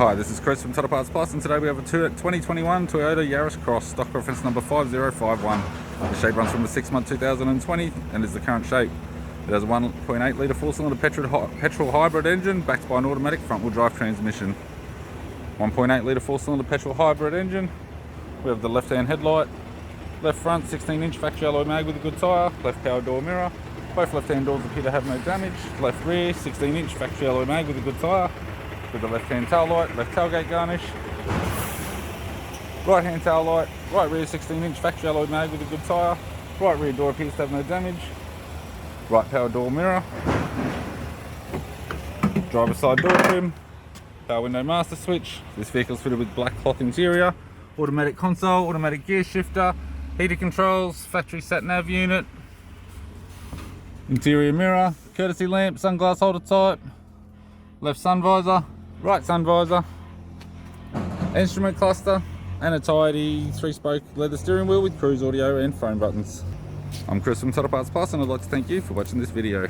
Hi, this is Chris from Toyota Parts Plus, and today we have a 2021 Toyota Yaris Cross, stock reference number 5051. The shape runs from the 6-month 2020 and is the current shape. It has a 1.8 litre 4-cylinder petrol hybrid engine backed by an automatic front-wheel drive transmission. 1.8 litre 4-cylinder petrol hybrid engine. We have the left-hand headlight, left front 16-inch factory alloy mag with a good tyre, left power door mirror. Both left-hand doors appear to have no damage. Left rear 16-inch factory alloy mag with a good tyre, with the left-hand tail light, left tailgate garnish. Right-hand tail light, right rear 16-inch factory alloy mag with a good tyre. Right rear door appears to have no damage. Right power door mirror. Driver side door trim. Power window master switch. This vehicle is fitted with black cloth interior. Automatic console, automatic gear shifter, heater controls, factory sat nav unit. Interior mirror, courtesy lamp, sunglass holder type. Left sun visor, right sun visor. Instrument cluster, and a tidy 3-spoke leather steering wheel with cruise audio and phone buttons. I'm Chris from Toyota Parts Plus, and I'd like to thank you for watching this video.